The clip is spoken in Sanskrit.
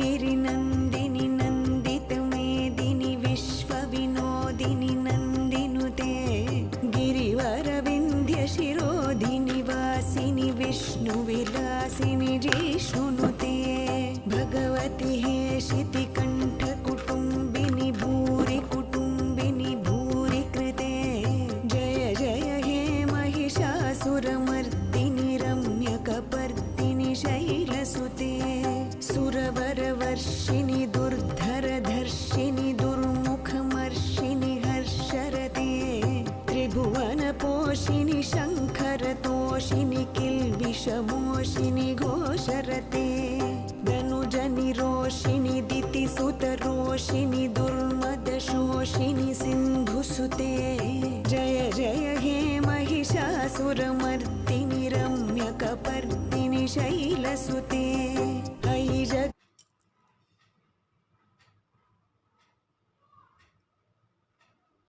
गिरिनन्दिनि नन्दितमेदिनि विश्वविनोदिनि नन्दिनुते गिरिवरविन्ध्यशिरोधिनि वासिनि विष्णुविलासिनि जिष्णुनुते भगवति हेशितिकण्ठकुटुम्बिनि भूरि कुटुम्बिनि भूरि कृते जय जय हे महिषासुरमर्दिनि रम्यकपर्दिनि शैलसुते सुरवरवर्षिणि दुर्धरधर्षिणि दुर्मुखमर्षिणि हर्षरते त्रिभुवनपोषिणि शङ्खरतोषिणि किल्बिषमोषिणि घोषरते धनुजनिरोषिणि दितिसुतरोषिणि दुर्मदशोषिणि सिन्धुसुते जय जय हे महिषासुरमर्दिनि रम्यकपर्दिनि शैलसुते।